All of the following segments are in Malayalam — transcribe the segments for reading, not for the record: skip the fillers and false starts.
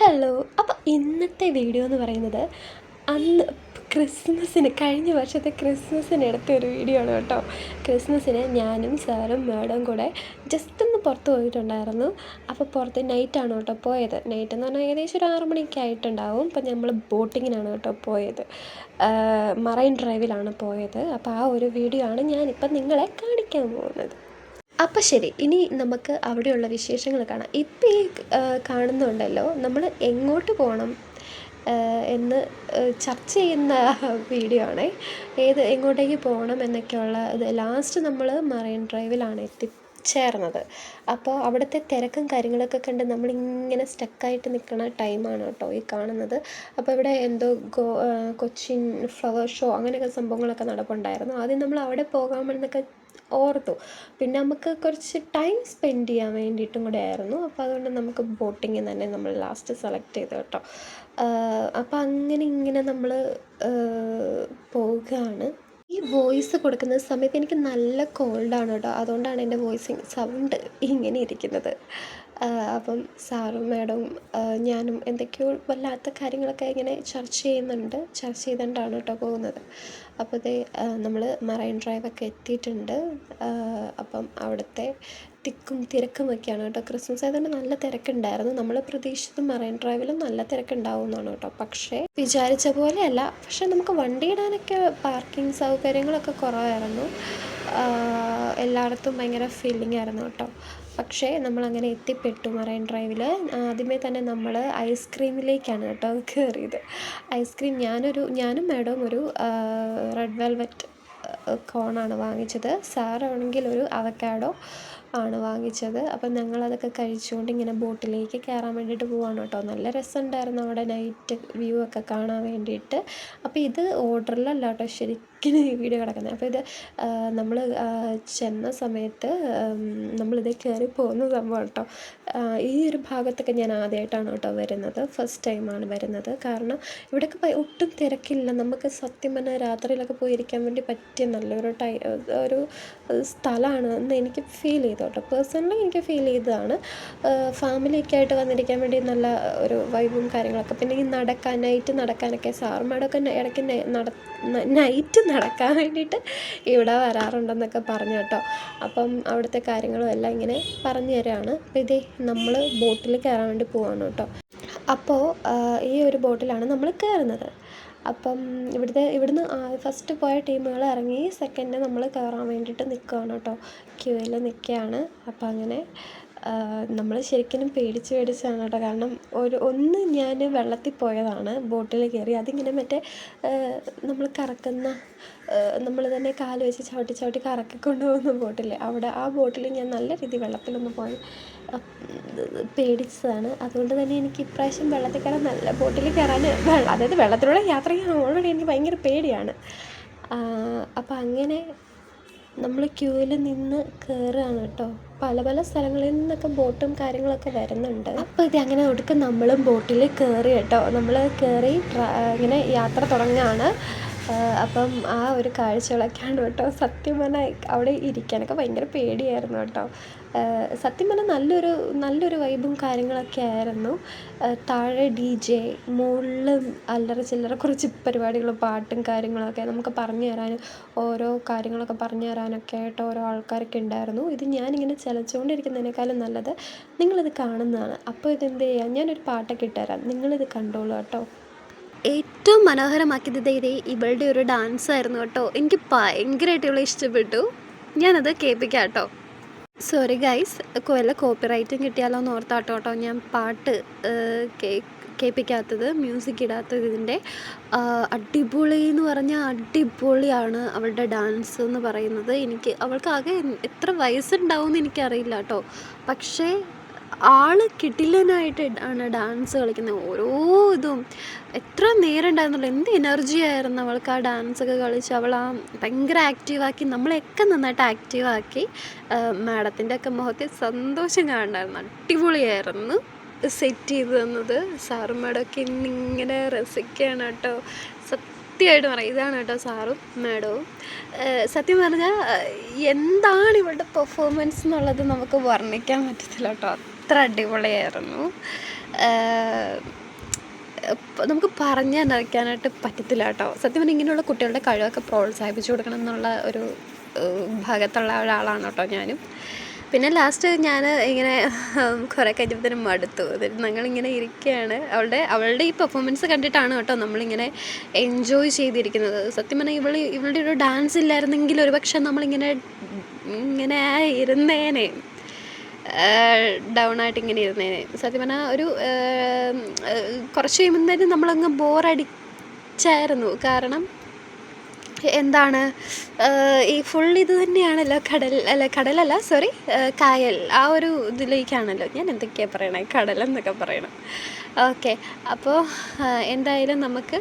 ഹലോ. അപ്പോൾ ഇന്നത്തെ വീഡിയോ എന്ന് പറയുന്നത് അന്ന് കഴിഞ്ഞ വർഷത്തെ ക്രിസ്മസിന് എടുത്ത ഒരു വീഡിയോ ആണ് കേട്ടോ. ക്രിസ്മസിന് ഞാനും സാറും മേഡവും കൂടെ ജസ്റ്റ് ഒന്ന് പുറത്ത് പോയിട്ടുണ്ടായിരുന്നു. അപ്പോൾ പുറത്ത് നൈറ്റാണ് കേട്ടോ പോയത്. നൈറ്റ് എന്ന് പറഞ്ഞാൽ ഏകദേശം ഒരു 6 മണിയൊക്കെ ആയിട്ടുണ്ടാവും. അപ്പോൾ നമ്മൾ ബോട്ടിങ്ങിനാണ് കേട്ടോ പോയത്. മറൈൻ ഡ്രൈവിലാണ് പോയത്. അപ്പോൾ ആ ഒരു വീഡിയോ ആണ് ഞാനിപ്പം നിങ്ങളെ കാണിക്കാൻ പോകുന്നത്. അപ്പം ശരി, ഇനി നമുക്ക് അവിടെയുള്ള വിശേഷങ്ങൾ കാണാം. ഇപ്പം ഈ കാണുന്നുണ്ടല്ലോ, നമ്മൾ എങ്ങോട്ട് പോകണം എന്ന് ചർച്ച ചെയ്യുന്ന വീഡിയോ ആണേ. എങ്ങോട്ടേക്ക് പോകണം എന്നൊക്കെയുള്ള ഇത് ലാസ്റ്റ് നമ്മൾ മറൈൻ ഡ്രൈവിലാണ് എത്തിച്ചേർന്നത്. അപ്പോൾ അവിടുത്തെ തിരക്കും കാര്യങ്ങളൊക്കെ കണ്ട് നമ്മളിങ്ങനെ സ്റ്റക്കായിട്ട് നിൽക്കുന്ന ടൈമാണ് കേട്ടോ ഈ കാണുന്നത്. അപ്പോൾ ഇവിടെ എന്തോ കൊച്ചിൻ ഫ്ലവർ ഷോ അങ്ങനെയൊക്കെ സംഭവങ്ങളൊക്കെ നടപ്പുണ്ടായിരുന്നു. ആദ്യം നമ്മൾ അവിടെ പോകാമെന്നൊക്കെ ഓർത്തു. പിന്നെ നമുക്ക് കുറച്ച് ടൈം സ്പെൻഡ് ചെയ്യാൻ വേണ്ടിയിട്ടും കൂടെ ആയിരുന്നു. അപ്പോൾ അതുകൊണ്ട് നമുക്ക് ബോട്ടിങ് തന്നെ നമ്മൾ ലാസ്റ്റ് സെലക്ട് ചെയ്തു കേട്ടോ. അപ്പോൾ അങ്ങനെ ഇങ്ങനെ നമ്മൾ പോവുകയാണ്. ഈ വോയിസ് കൊടുക്കുന്ന സമയത്ത് എനിക്ക് നല്ല കോൾഡാണ് കേട്ടോ. അതുകൊണ്ടാണ് എൻ്റെ വോയിസിങ് സൗണ്ട് ഇങ്ങനെ ഇരിക്കുന്നത്. അപ്പം സാറും മേഡവും ഞാനും എന്തൊക്കെയോ വല്ലാത്ത കാര്യങ്ങളൊക്കെ ഇങ്ങനെ ചർച്ച ചെയ്തുകൊണ്ടാണ് കേട്ടോ പോകുന്നത്. അപ്പോൾ നമ്മൾ മറൈൻ ഡ്രൈവൊക്കെ എത്തിയിട്ടുണ്ട്. അപ്പം അവിടുത്തെ തിക്കും തിരക്കുമൊക്കെയാണ് കേട്ടോ. ക്രിസ്മസ് ആയതുകൊണ്ട് നല്ല തിരക്കുണ്ടായിരുന്നു. നമ്മൾ പ്രതീക്ഷിച്ചത് മറൈൻ ഡ്രൈവിലും നല്ല തിരക്കുണ്ടാവും എന്നാണ് കേട്ടോ. പക്ഷേ വിചാരിച്ച പോലെയല്ല. പക്ഷേ നമുക്ക് വണ്ടി ഇടാനൊക്കെ പാർക്കിംഗ് സൗകര്യങ്ങളൊക്കെ കുറവായിരുന്നു. എല്ലായിടത്തും ഭയങ്കര ഫീലിംഗ് ആയിരുന്നു കേട്ടോ. പക്ഷേ നമ്മളങ്ങനെ എത്തിപ്പെട്ടു മറൈൻ ഡ്രൈവിൽ. ആദ്യമേ തന്നെ നമ്മൾ ഐസ്ക്രീമിലേക്കാണ് കേട്ടോ കയറിയത്. ഐസ്ക്രീം ഞാനും മേഡവും ഒരു റെഡ് വെൽവെറ്റ് കോണാണ് വാങ്ങിച്ചത്. സാറാണെങ്കിൽ ഒരു അവക്കാഡോ ആണ് വാങ്ങിച്ചത്. അപ്പം ഞങ്ങളതൊക്കെ കഴിച്ചുകൊണ്ട് ഇങ്ങനെ ബോട്ടിലേക്ക് കയറാൻ വേണ്ടിയിട്ട് പോവാണ് കേട്ടോ. നല്ല രസമുണ്ടായിരുന്നു അവിടെ നൈറ്റ് വ്യൂ ഒക്കെ കാണാൻ വേണ്ടിയിട്ട്. അപ്പോൾ ഇത് ഓർഡറിലല്ല കേട്ടോ ശരിക്കും ഈ വീഡിയോ കിടക്കുന്നത്. അപ്പോൾ ഇത് നമ്മൾ ചെന്ന സമയത്ത് നമ്മളിത് കയറി പോകുന്ന സംഭവം കേട്ടോ. ഈ ഒരു ഭാഗത്തൊക്കെ ഞാൻ ആദ്യമായിട്ടാണ് കേട്ടോ വരുന്നത്. ഫസ്റ്റ് ടൈമാണ് വരുന്നത്. കാരണം ഇവിടെയൊക്കെ ഒട്ടും തിരക്കില്ല. നമുക്ക് സത്യം പറഞ്ഞാൽ രാത്രിയിലൊക്കെ പോയിരിക്കാൻ വേണ്ടി പറ്റിയ നല്ലൊരു ഒരു സ്ഥലമാണ് എന്ന് എനിക്ക് ഫീൽ ചെയ്തു കേട്ടോ. പേഴ്സണലി എനിക്ക് ഫീൽ ചെയ്തതാണ്. ഫാമിലിയൊക്കെ ആയിട്ട് വന്നിരിക്കാൻ വേണ്ടി നല്ല ഒരു വൈബും കാര്യങ്ങളൊക്കെ. പിന്നെ ഈ നൈറ്റ് നടക്കാനൊക്കെ സാറുമാരൊക്കെ ഇടയ്ക്ക് നൈറ്റ് നടക്കാൻ വേണ്ടിയിട്ട് ഇവിടെ വരാറുണ്ടെന്നൊക്കെ പറഞ്ഞു കേട്ടോ. അപ്പം അവിടുത്തെ കാര്യങ്ങളും എല്ലാം ഇങ്ങനെ പറഞ്ഞു തരാണ്. അപ്പോൾ ഇതേ നമ്മൾ ബോട്ടിൽ കയറാൻ വേണ്ടി പോവാണ് കേട്ടോ. അപ്പോൾ ഈ ഒരു ബോട്ടിലാണ് നമ്മൾ കയറുന്നത്. അപ്പം ഇവിടുന്ന് ഫസ്റ്റ് പോയ ടീമുകൾ ഇറങ്ങി സെക്കൻഡ് നമ്മൾ കയറാൻ വേണ്ടിയിട്ട് നിൽക്കുകയാണ് കേട്ടോ. ക്യൂവിൽ നിൽക്കുകയാണ്. അപ്പം അങ്ങനെ നമ്മൾ ശരിക്കും പേടിച്ചാണ് കേട്ടോ. കാരണം ഞാൻ വെള്ളത്തിൽ പോയതാണ് ബോട്ടിൽ കയറി. അതിങ്ങനെ മറ്റേ നമ്മൾ കറക്കുന്ന നമ്മൾ തന്നെ കാല് വെച്ച് ചവിട്ടി കറക്കിക്കൊണ്ട് പോകുന്ന ബോട്ടില്ലേ, അവിടെ ആ ബോട്ടിൽ ഞാൻ നല്ല രീതിയിൽ വെള്ളത്തിലൊന്ന് പോയി പേടിച്ചതാണ്. അതുകൊണ്ട് തന്നെ എനിക്ക് ഇപ്രാവശ്യം വെള്ളത്തിൽ കയറാൻ നല്ല ബോട്ടിൽ കയറാൻ അതായത് വെള്ളത്തിലൂടെ യാത്ര ചെയ്യാൻ ഓൾറെഡി എനിക്ക് ഭയങ്കര പേടിയാണ്. അപ്പോൾ അങ്ങനെ നമ്മൾ ക്യൂവിൽ നിന്ന് കയറുകയാണ് കേട്ടോ. പല സ്ഥലങ്ങളിൽ നിന്നൊക്കെ ബോട്ടും കാര്യങ്ങളൊക്കെ വരുന്നുണ്ട്. അപ്പോൾ ഇത് അങ്ങനെ ഒടുക്കം നമ്മളും ബോട്ടിൽ കയറി കേട്ടോ. നമ്മൾ കയറി ഇങ്ങനെ യാത്ര തുടങ്ങുകയാണ്. അപ്പം ആ ഒരു കാഴ്ചകളൊക്കെയാണ് കേട്ടോ. സത്യം പറഞ്ഞാൽ അവിടെ ഇരിക്കാനൊക്കെ ഭയങ്കര പേടിയായിരുന്നു കേട്ടോ. സത്യം പറഞ്ഞാൽ നല്ലൊരു വൈബും കാര്യങ്ങളൊക്കെ ആയിരുന്നു. താഴെ DJ, മുകളിൽ അല്ലറ ചില്ലറ കുറച്ച് പരിപാടികളും പാട്ടും കാര്യങ്ങളൊക്കെ നമുക്ക് പറഞ്ഞു തരാനും ഓരോ കാര്യങ്ങളൊക്കെ പറഞ്ഞു തരാനൊക്കെ ആയിട്ട് ഓരോ ആൾക്കാരൊക്കെ ഉണ്ടായിരുന്നു. ഇത് ഞാനിങ്ങനെ ചലച്ചുകൊണ്ടിരിക്കുന്നതിനേക്കാളും നല്ലത് നിങ്ങളിത് കാണുന്നതാണ്. അപ്പോൾ ഇതെന്ത് ചെയ്യാം, ഞാനൊരു പാട്ടൊക്കെ ഇട്ടുതരാം, നിങ്ങളിത് കണ്ടോളൂ കേട്ടോ. ഏറ്റവും മനോഹരമാക്കിയത് ഇവളുടെ ഒരു ഡാൻസ് ആയിരുന്നു കേട്ടോ. എനിക്ക് ഭയങ്കരമായിട്ട് ഇവളെ ഇഷ്ടപ്പെട്ടു. ഞാനത് കേൾപ്പിക്കാം കേട്ടോ. സോറി ഗൈസ്, വല്ല കോപ്പിറൈറ്റും കിട്ടിയാലോ എന്ന് ഓർത്താട്ടോ കേട്ടോ ഞാൻ പാട്ട് കേൾപ്പിക്കാത്തത്, മ്യൂസിക് ഇടാത്തത്. ഇതിൻ്റെ അടിപൊളി എന്ന് പറഞ്ഞാൽ അടിപൊളിയാണ് അവളുടെ ഡാൻസ് എന്ന് പറയുന്നത്. അവൾക്ക് ആകെ എത്ര വയസ്സുണ്ടാവും എന്ന് എനിക്കറിയില്ല കേട്ടോ. പക്ഷേ കിടിലനായിട്ട് ആണ് ഡാൻസ് കളിക്കുന്നത്. ഓരോ ഇതും എത്ര നേരം ഉണ്ടായിരുന്നുള്ളൂ. എന്ത് എനർജി ആയിരുന്നു അവൾക്ക് ആ ഡാൻസൊക്കെ കളിച്ച്. അവൾ ഭയങ്കര ആക്റ്റീവാക്കി, നമ്മളെയൊക്കെ നന്നായിട്ട് ആക്റ്റീവാക്കി. മാഡത്തിൻ്റെ ഒക്കെ മുഖത്തെ സന്തോഷം കാണുന്നുണ്ടായിരുന്നു. അടിപൊളിയായിരുന്നു സെറ്റ് ചെയ്ത് തന്നത്. സാറും മാഡമൊക്കെ ഇന്നിങ്ങനെ രസിക്കുകയാണ് കേട്ടോ. സത്യമായിട്ട് പറയാം, ഇതാണ് കേട്ടോ സാറും മാഡവും. സത്യം പറഞ്ഞാൽ എന്താണ് ഇവളുടെ പെർഫോമൻസ് എന്നുള്ളത് നമുക്ക് വർണ്ണിക്കാൻ പറ്റത്തില്ല കേട്ടോ. അത്ര അടിപൊളിയായിരുന്നു. നമുക്ക് പറഞ്ഞറിയിക്കാനായിട്ട് പറ്റത്തില്ല കേട്ടോ. സത്യം പറഞ്ഞാൽ ഇങ്ങനെയുള്ള കുട്ടികളുടെ കഴിവൊക്കെ പ്രോത്സാഹിപ്പിച്ചു കൊടുക്കണം എന്നുള്ള ഒരു ഭാഗത്തുള്ള ഒരാളാണ് കേട്ടോ ഞാനും. പിന്നെ ലാസ്റ്റ് ഞാൻ ഇങ്ങനെ കുറേ കഴിഞ്ഞപ്പോഴത്തേനും മടുത്തു. എന്നിട്ട് ഞങ്ങളിങ്ങനെ ഇരിക്കുകയാണ്. അവളുടെ ഈ പെർഫോമൻസ് കണ്ടിട്ടാണ് കേട്ടോ നമ്മളിങ്ങനെ എൻജോയ് ചെയ്തിരിക്കുന്നത്. സത്യം പറഞ്ഞാൽ ഇവളുടെ ഒരു ഡാൻസ് ഇല്ലായിരുന്നെങ്കിൽ ഒരു പക്ഷെ നമ്മളിങ്ങനെ ഇങ്ങനെ ഇരുന്നേനെ, ഡൗൺ ആയിട്ട് ഇങ്ങനെ ഇരുന്നേനെ. സത്യം പറഞ്ഞാൽ ഒരു കുറച്ച് കഴിയുമ്പോഴത്തേനും നമ്മളങ്ങ് ബോറടിച്ചായിരുന്നു. കാരണം എന്താണ്, ഈ ഫുൾ ഇത് തന്നെയാണല്ലോ, കടലല്ല സോറി, കായൽ, ആ ഒരു ഇതിലേക്കാണല്ലോ. ഞാൻ എന്തൊക്കെയാണ് പറയണേ, കടലെന്നൊക്കെ പറയണം. ഓക്കെ, അപ്പോൾ എന്തായാലും നമുക്ക്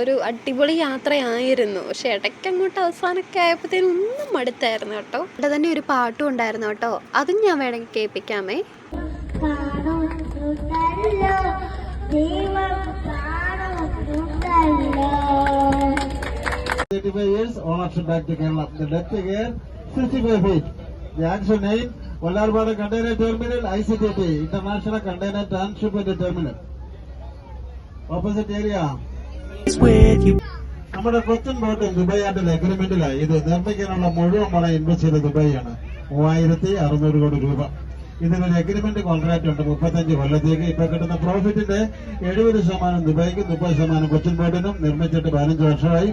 ഒരു അടിപൊളി യാത്രയായിരുന്നു. പക്ഷെ ഇടയ്ക്കങ്ങോട്ട് അവസാനമൊക്കെ ആയപ്പോഴത്തേനും ഒന്നും മടുത്തായിരുന്നു കേട്ടോ. ഇവിടെ തന്നെ ഒരു പാട്ടും ഉണ്ടായിരുന്നു കേട്ടോ, അതും ഞാൻ വേണമെങ്കിൽ കേൾപ്പിക്കാമേ. years ownership back to Kerala. The depth here 65 feet. The action name Vallarpadu Container Terminal ICTT International Container Transshipment Terminal. Opposite area. നമ്മുടെ കൊച്ചിൻ ബോട്ട് ദുബായിന്റെ എഗ്രിമെന്റിലായി. ഇത് നിർമ്മിക്കാനുള്ള മുഴുവൻ പണം ഇൻവെസ്റ്റ് ചെയ്ത് ദുബായിയാണ്. 3600 കോടി രൂപ. ഇതിനൊരു എഗ്രിമെന്റ് കോൺട്രാക്ട് ഉണ്ട് 35 കൊല്ലത്തേക്ക്. ഇപ്പൊ കിട്ടുന്ന പ്രോഫിറ്റിന്റെ 70% ദുബായിക്കും 30% കൊച്ചിൻ ബോട്ടിനും. നിർമ്മിച്ചിട്ട് 15 വർഷമായി,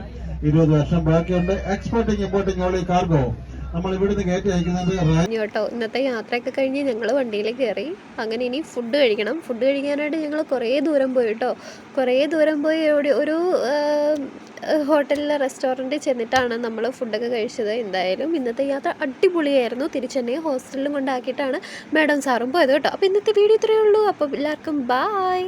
20 വർഷം ബാക്കിയുണ്ട്. എക്സ്പോർട്ടിങ് ഇമ്പോർട്ടിങ് ഓൾ കാർഗോ നമ്മൾ ഇവിടുന്ന് കയറ്റി അയക്കുന്നത് കേട്ടോ. ഇന്നത്തെ യാത്രയൊക്കെ കഴിഞ്ഞ് ഞങ്ങൾ വണ്ടിയിൽ കയറി. അങ്ങനെ ഇനി ഫുഡ് കഴിക്കണം. ഫുഡ് കഴിക്കാനായിട്ട് ഞങ്ങൾ കുറേ ദൂരം പോയി കേട്ടോ. കുറേ ദൂരം പോയി ഒരു ഹോട്ടലിലെ റെസ്റ്റോറൻറ്റിൽ ചെന്നിട്ടാണ് നമ്മൾ ഫുഡൊക്കെ കഴിച്ചത്. എന്തായാലും ഇന്നത്തെ യാത്ര അടിപൊളിയായിരുന്നു. തിരിച്ചെന്നെ ഹോസ്റ്റലിലും കൊണ്ടാക്കിയിട്ടാണ് മാഡം സാറും പോയത് കേട്ടോ. അപ്പോൾ ഇന്നത്തെ വീഡിയോ ഇത്രയേ ഉള്ളൂ. അപ്പോൾ എല്ലാവർക്കും ബായ്.